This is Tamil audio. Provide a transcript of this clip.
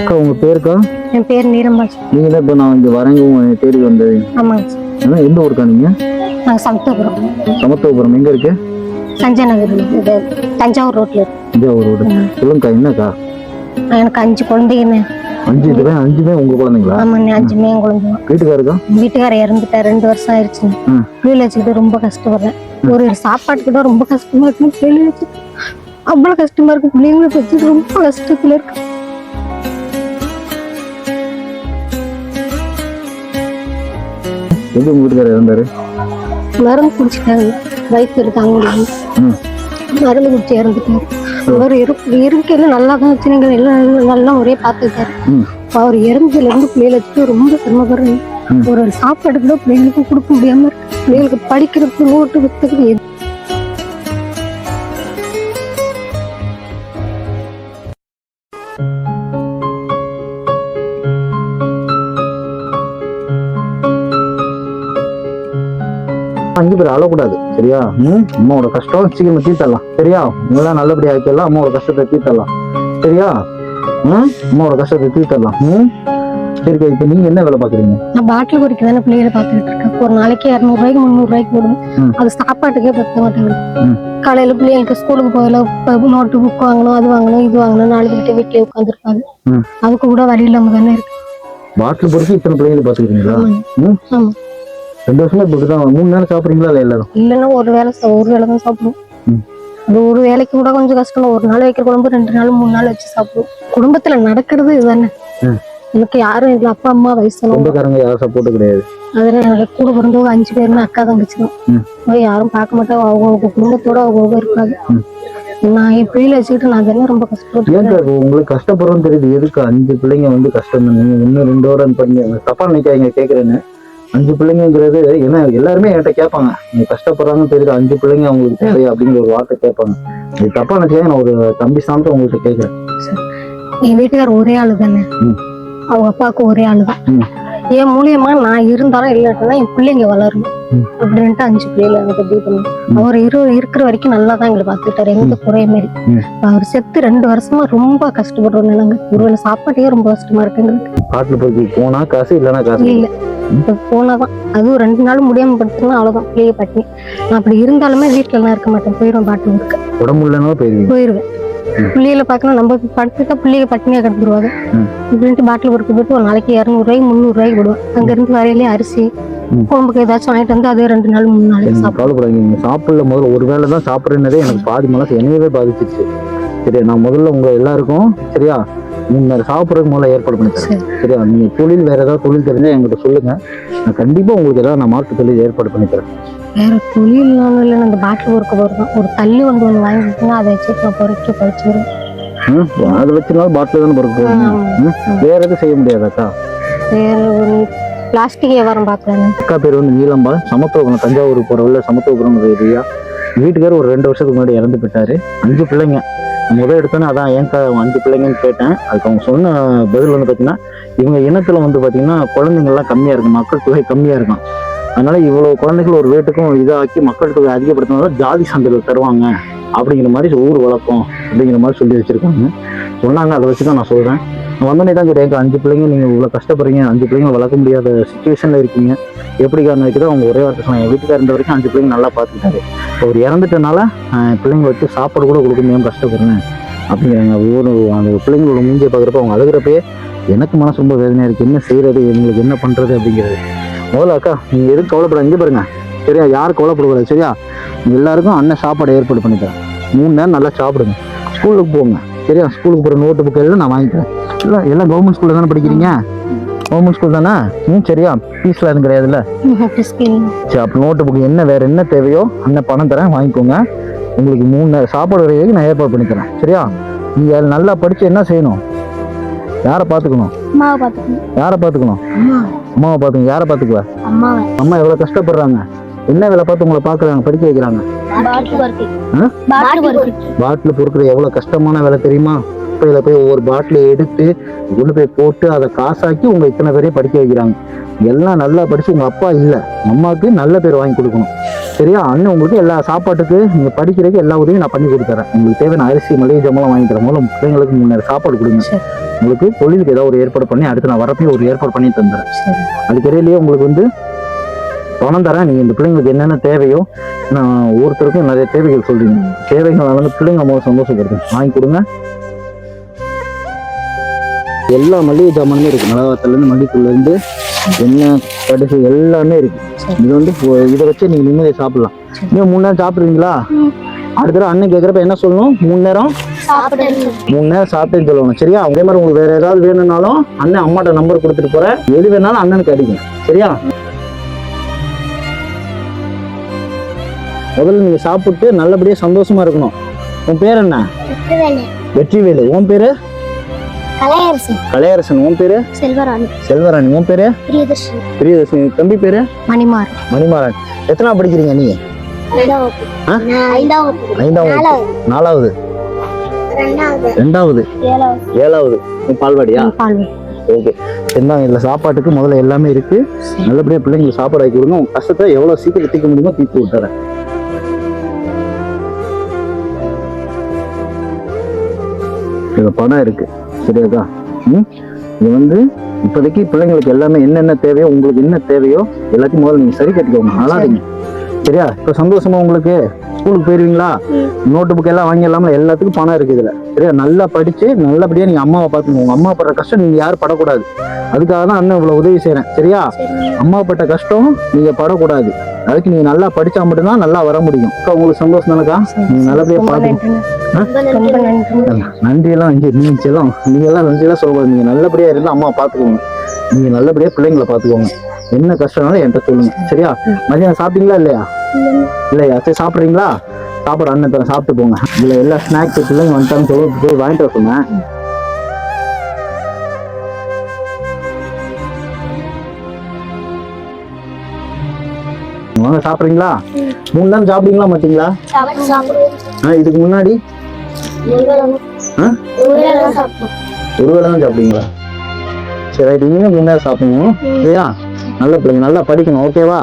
அக்கா உங்க பேருக்கா? என் பேர் நீரம்பாள். நீங்க தான் இப்போ நான் இங்க வரேங்க உங்க தேடி வந்தது. ஆமாங்க சார். எந்த ஊருக்கா நீங்க? நாங்கள் சமத்துவபுரம். சமத்துவபுரம் எங்க இருக்கு? சஞ்சய் நகர், இது தஞ்சாவூர் ரோட்ல இருக்கு. தஞ்சாவூர் ரோடு. சொல்லுங்கக்கா, என்னக்கா? எனக்கு 5 குழந்தைங்க. 5 உங்க குழந்தைங்களா? ஆமாண்ணே, 5 என் குழந்தைங்க. வீட்டுக்காருக்கா? வீட்டுக்காரர் இறந்துட்டார், 2 வருஷம் ஆயிடுச்சுங்க. பிள்ளைகளை வச்சுக்கிட்டு ரொம்ப கஷ்டப்படுறேன். ஒரு சாப்பாட்டுக்கு தான் ரொம்ப கஷ்டமா இருக்கு. பிள்ளைகளை வச்சு அவ்வளவு கஷ்டமா இருக்கு. பிள்ளைங்களை வச்சுட்டு ரொம்ப கஷ்டத்துல இருக்கு. எங்க உங்க வீட்டுக்காரர் இருந்தாரு? மருந்து குடிச்சிட்டாங்க, வயிற்று இருக்காங்க, மருந்து குடிச்சு இறந்துட்டாரு. அவர் இருக்கையில நல்லா தான் வச்சு நீங்க எல்லாம் நல்லா ஒரே பார்த்துட்டாரு. அவர் இறந்ததுல இருந்து பிள்ளைகளை வச்சுட்டு ரொம்ப சிரமப்படுறேன். ஒரு சாப்பாடு கூட பிள்ளைங்களுக்கு கொடுக்க முடியாம இருக்கு. பிள்ளைங்களுக்கு படிக்கிறதுக்கு நோட்டு வித்துக்கு அஞ்சு பேர் அழக்கூடாது, சரியா? அம்மாவோட கஷ்டம் சீக்கிரம் தீர்த்தரலாம், சரியா? நீங்களாம் நல்லபடியா ஆக்கிடலாம், அம்மாவோட கஷ்டத்தை தீர்த்தரலாம், சரியா? அம்மாவோட கஷ்டத்தை தீர்த்தரலாம். சரிக்கா, இப்ப நீங்க என்ன வேலை பாக்குறீங்க? நான் பாட்டில் குடிக்க தானே பிள்ளைகளை பார்த்துட்டு இருக்கேன். ஒரு நாளைக்கு 200 ரூபாய்க்கு 300 ரூபாய்க்கு போடுவேன். அது சாப்பாட்டுக்கே பத்த மாட்டேங்குது. காலையில பிள்ளைங்களுக்கு ஸ்கூலுக்கு போகல, நோட்டு புக் வாங்கணும், அது வாங்கணும், இது வாங்கணும், நாளைக்கு வீட்டுல உட்காந்துருக்காங்க. அதுக்கு கூட வழி இல்லாம தானே இருக்கு. பாட்டில் பொறுத்து இத்தனை பிள்ளைங்களை பாத்துக்கிறீங்களா? 2 வருஷமா இப்படிதான். 3 நேரம் சாப்பிடுறீங்களா? இல்ல எல்லாரும் இல்லைன்னா ஒரு வேலை தான் சாப்பிடுவோம். அது ஒரு வேலைக்கு கூட கொஞ்சம் கஷ்டம். ஒரு நாள் வைக்கிற குழம்பு 2 நாள் 3 நாள் வச்சு சாப்பிடுவோம். குடும்பத்துல நடக்கிறது இதுதானே. எனக்கு யாரும் இல்ல, அப்பா அம்மா வயசானவங்க, யாரும் சப்போர்ட் கிடையாது. அதனால கூட பிறந்தவங்க 5 பேருமே அக்கா தங்கச்சிதான். யாரும் பார்க்க மாட்டாங்க. அவங்க குடும்பத்தோட அவங்க இருக்காது. நான் என் பிள்ளைகளை வச்சுக்கிட்டு நான் அதெல்லாம் ரொம்ப கஷ்டப்பட்டு. உங்களுக்கு கஷ்டப்படுறோம்னு தெரியுது. எதுக்கு 5 பிள்ளைங்க வந்து கஷ்டம்? இன்னும் 2 வருடம் பண்ணி தப்பா நினைக்காதீங்க கேட்கறேன்னு. 5 பிள்ளைங்கிறது ஏன்னா எல்லாருமே என்கிட்ட கேட்பாங்க, நீங்க கஷ்டப்படுறாங்கன்னு தெரியுது, 5 பிள்ளைங்க அவங்களுக்கு தேவையா அப்படிங்கிற ஒரு வார்த்தை கேட்பாங்க. இது தப்பா நினைச்சா நான் ஒரு தம்பி சார்ந்து உங்கள்கிட்ட கேட்கறேன். என் வீட்டுக்கார் ஒரே ஆளு தானே, அவங்க அப்பாவுக்கு ஒரே ஆளுதான். என் மூலியமா நான் இருந்தாலும் இல்லாட்டா என் பிள்ளைங்க வளரும் அப்படின்ட்டு 5 பிள்ளைகளை எனக்கு எப்படி பண்ணும். அவர் இருக்கிற வரைக்கும் நல்லா தான் எங்களை பார்த்துட்டாரு, எந்த குறைய மாதிரி. அவர் செத்து 2 வருஷமா ரொம்ப கஷ்டப்படுறோம். நாங்க ஒருவேளை சாப்பாட்டையே ரொம்ப கஷ்டமா இருக்குங்க. பாட்டுல போய் போனா காசு, இல்லைன்னா காசு இல்ல. இப்ப போனாதான், அதுவும் 2 நாள் முடியாம படுத்துனா அவ்வளவுதான், பிள்ளைய பட்டி. நான் அப்படி இருந்தாலுமே வீட்டுல எல்லாம் இருக்க மாட்டேன், போயிடுவேன். பாட்டு இருக்க உடம்பு இல்லைன்னா போயிருவேன். பிள்ளைகளை பார்க்கணும், நம்ம படுத்துட்டா பிள்ளைங்க பட்டினியா கிடந்துருவாங்க இப்படின்ட்டு பாட்டில் பொறுப்பு போயிட்டு ஒரு நாளைக்கு 200 ரூபாய்க்கு 300 ரூபாய்க்கு விடுவேன். அங்க இருந்து வரையிலேயே அரிசி குழம்புக்கு ஏதாச்சும் வாங்கிட்டு வந்து அதே 2 நாள் 3 நாளைக்கு சாப்பிடக்கூடாது. சாப்பிடல, முதல்ல ஒரு வேலை தான் சாப்பிடுறதே எனக்கு பாதி மனசு என்னையவே பாதிச்சிருச்சு. சரியா? நான் முதல்ல உங்க எல்லாருக்கும், சரியா, 3 நேரம் சாப்பிட்றதுக்கு முதல்ல ஏற்பாடு பண்ணி தரேன், சரியா? நீங்க தொழில் வேற ஏதாவது தொழில் தெரிஞ்சா என்கிட்ட சொல்லுங்க, நான் கண்டிப்பா உங்களுக்கு ஏதாவது நான் மாற்று தொழில் ஏற்பாடு பண்ணி தரேன். வேற தொழில் இல்லை, அந்த பாட்டில் பொறுக்க போறதுதான். ஒரு தள்ளி வந்து ஒன்று வாங்கிட்டீங்கன்னா அதை வச்சு நான் பொறுக்கி படிச்சிடுவேன். அதை வச்சுனாலும் பாட்டில் தானே பொறுக்க. வேற எதுவும் செய்ய முடியாதாக்கா? வேற ஒரு பிளாஸ்டிக் வியாபாரம் பார்க்கலாங்க. அக்கா பேர் வந்து நீலம்பாள், சமத்துவபுரம், தஞ்சாவூர் போற உள்ள சமத்துவபுரம் ஏரியா. வீட்டுக்காரர் ஒரு 2 வருஷத்துக்கு முன்னாடி இறந்து போயிட்டாரு. 5 பிள்ளைங்க. முதல் எடுத்தோன்னே அதான் ஏன் 5 பிள்ளைங்கன்னு கேட்டேன். அதுக்கு அவங்க சொன்ன பதில் வந்து பார்த்தீங்கன்னா, இவங்க இனத்துல வந்து பார்த்தீங்கன்னா குழந்தைங்கள்லாம் கம்மியா இருக்கும், மக்கள் தொகை கம்மியா இருக்கும். அதனால இவ்வளவு குழந்தைகள் ஒரு வீட்டுக்கும் இதாக்கி மக்கள் தொகை அதிகப்படுத்தினால ஜாதி சான்றிதழ் தருவாங்க அப்படிங்கிற மாதிரி ஊர் வழக்கம் அப்படிங்கிற மாதிரி சொல்லி வச்சிருக்காங்க, சொன்னாங்க. அதை வச்சுதான் நான் சொல்றேன். வந்தோடனே தான் கேட்டேன், 5 பிள்ளைங்க நீங்க இவ்வளவு கஷ்டப்படுறீங்க, 5 பிள்ளைங்க வளர்க்க முடியாத சுச்சுவேஷன்ல இருக்கீங்க, எப்படி காரணம் வைக்கிறதோ அவங்க ஒரே வார்த்தை சொன்னாங்க, என் வீட்டுக்கார இருந்த வரைக்கும் 5 பிள்ளைங்க நல்லா பார்த்துக்கிட்டாரு, அவர் இறந்துட்டனால பிள்ளைங்க வச்சு சாப்பாடு கூட கொடுக்க முடியாம கஷ்டப்படுறேன் அப்படிங்கிறாங்க. ஒவ்வொரு அந்த பிள்ளைங்களோட மூஞ்சியை பார்க்குறப்ப அவங்க அழுகிறப்பயே எனக்கு மனசு ரொம்ப வேதனையா இருக்கு. என்ன செய்யறது, இவங்களுக்கு என்ன பண்றது அப்படிங்கிறது. முதல்ல அக்கா நீங்க எதுவும் கவலைப்படாது, இங்கே பாருங்க, சரியா? யாரும் கவலைப்படக்கூடாது, சரியா? எல்லாருக்கும் அண்ணன் சாப்பாடு ஏற்பாடு பண்ணித்தரேன். 3 நேரம் நல்லா சாப்பிடுங்க, ஸ்கூலுக்கு போங்க, சரியா? ஸ்கூலுக்கு போகிற நோட்டு புக் எல்லாம் நான் வாங்கிக்கிறேன். இல்லை எல்லாம் கவர்மெண்ட் ஸ்கூலில் தானே படிக்கிறீங்க? கவர்மெண்ட் ஸ்கூல் தானே? சரியா? ஃபீஸ்லாம் எதுவும் கிடையாதுல்ல? சரி, அப்போ நோட்டு புக் என்ன வேற என்ன தேவையோ அண்ணன் பணம் தரேன், வாங்கிக்கோங்க. உங்களுக்கு 3 நேரம் சாப்பாடு வரைக்கும் நான் ஏற்பாடு பண்ணித்தரேன், சரியா? நீங்க நல்லா படிச்சு என்ன செய்யணும்? யாரை பார்த்துக்கணும்? யாரை பார்த்துக்கணும்? அம்மாவை பார்த்துக்கணும். யாரை பார்த்துக்குவ? அம்மா எவ்வளவு கஷ்டப்படுறாங்க, என்ன வேலை பார்த்து உங்களை பாக்குறாங்க, படிக்க வைக்கிறாங்க. பாட்டில் பொறுக்கிற எவ்வளவு கஷ்டமான வேலை தெரியுமா? குப்பையில போய் ஒவ்வொரு பாட்டிலை எடுத்து கொண்டு போய் போட்டு அதை காசாக்கி உங்க இத்தனை பேரையும் படிக்க வைக்கிறாங்க. எல்லாம் நல்லா படிச்சு உங்க அப்பா இல்ல அம்மாவுக்கு நல்ல பேர் வாங்கி கொடுக்கணும். சரியா? அண்ணன் உங்களுக்கு எல்லா சாப்பாட்டுக்கு நீங்க படிக்கிறதுக்கு எல்லா உதவியும் நான் பண்ணி கொடுத்துறேன். உங்களுக்கு தேவையான அரிசி மளிகை ஜாமான் வாங்கி தரேன். முதல்ல பிள்ளைங்களுக்கு 3 நேரம் சாப்பாடு கொடுங்க. உங்களுக்கு தொழிலுக்கு ஏதாவது ஒரு ஏற்பாடு பண்ணி அடுத்து நான் வரப்பையும் ஒரு ஏற்பாடு பண்ணி தந்துடுறேன். அதுக்கிடையிலேயே உங்களுக்கு வந்து பணம் தரேன். நீங்க இந்த பிள்ளைங்களுக்கு என்னென்ன தேவையோ நான் ஒவ்வொருத்தருக்கும் நிறைய தேவைகள் சொல்றீங்க. தேவைகள் வந்து பிள்ளைங்க முதல்ல சந்தோஷப்படுது வாங்கி கொடுங்க. எல்லா மளிகை ஜாமானுமே இருக்கு. மிளகாத்துலேருந்து மல்லித்தூள்லேருந்து எண்ணெய் கடுகு எல்லாமே இருக்கு. இது வந்து இதை வச்சு நீங்க நிம்மதியை சாப்பிடலாம். நீங்க 3 நேரம் சாப்பிடுறீங்களா? அடுத்த தடவை அண்ணன் கேட்குறப்ப என்ன சொல்லணும்? 3 நேரம் சாப்பிட்டேன்னு சொல்லணும். சரியா? அதே மாதிரி உங்களுக்கு வேற ஏதாவது வேணும்னாலும் அண்ணன் அம்மாட்ட நம்பர் கொடுத்துட்டு போறேன். எது வேணாலும் அண்ணனுக்கு அடிக்கும். சரியா? முதல்ல நீங்க சாப்பிட்டு நல்லபடியா சந்தோஷமா இருக்கணும். உன் பேர் என்ன? வெற்றிவேலு. உன் பேரு? கலையரசன். உன் பேரு? செல்வராணி. உன் பேரு? பிரியதர்ஷினி. தம்பி பேரு? மணிமாறன். எத்தனை படிக்கிறீங்க நீ? 4வது 2வது 7வது. பால்வாடியா? ஓகே. இருந்தாங்க இதுல சாப்பாட்டுக்கு முதல்ல எல்லாமே இருக்கு. நல்லபடியா பிள்ளைங்களுக்கு சாப்பாடு ஆக்கி கொடுங்க. உங்க கஷ்டத்தை எவ்வளவு சீக்கிரம் தீர்க்க முடியுமோ தீர்த்து விட்டுறேன். இதுல பணம் இருக்கு. சரியாக்கா? இது வந்து இப்போதைக்கு பிள்ளைங்களுக்கு எல்லாமே என்னென்ன தேவையோ உங்களுக்கு என்ன தேவையோ எல்லாத்தையும் முதல்ல நீங்க சரி கட்டிக்கோங்க. நல்லாதீங்க. சரியா? இப்போ சந்தோஷமா உங்களுக்கு ஸ்கூலுக்கு போயிருவீங்களா? நோட்டு புக் எல்லாம் வாங்கிடலாம்ல. எல்லாத்துக்கும் பணம் இருக்கு இதுல. சரியா? நல்லா படிச்சு நல்லபடியா நீங்க அம்மாவை பார்த்துக்கோங்க. உங்க அம்மா படுற கஷ்டம் நீங்க யாரும் படக்கூடாது. அதுக்காக தான் அண்ணன் இவ்வளவு உதவி செய்யறேன். சரியா? அம்மா பட்ட கஷ்டம் நீங்க படக்கூடாது. அதுக்கு நீங்க நல்லா படிச்சா மட்டும்தான் நல்லா வர முடியும். உங்களுக்கு சந்தோஷம் தானக்கா? நீங்க நல்லபடியா பாத்துக்கோங்க. நன்றி எல்லாம் நீங்க எல்லாம் நன்றி எல்லாம் சொல்லுவாங்க. நீங்க நல்லபடியா இருந்தா அம்மா பாத்துக்கோங்க. நீங்க நல்லபடியா பிள்ளைங்களை பாத்துக்கோங்க. என்ன கஷ்டம்னாலும் என்கிட்ட சொல்லுங்க. சரியா? மதியானம் சாப்பிட்டீங்களா இல்லையா? சரி சாப்பிட்றீங்களா? சாப்பாடு அண்ணன் தர சாப்பிட்டு போங்க. இதுல எல்லா ஸ்நாக்ஸ் பிள்ளைங்க வந்துட்டான்னு சொல்லி போய் வாங்கிட்டு வர சொன்னேன். வாங்க சாப்பிட்றீங்களா? 3 நேரம் சாப்பிடுங்களா மாட்டீங்களா? இதுக்கு முன்னாடி ஒரு வேளை தான் சாப்பிடுங்களா? சரி ரைட். நீங்க 3 நேரம் சாப்பிடணும். சரியா? நல்ல பிள்ளைங்க நல்லா படிக்கணும். ஓகேவா?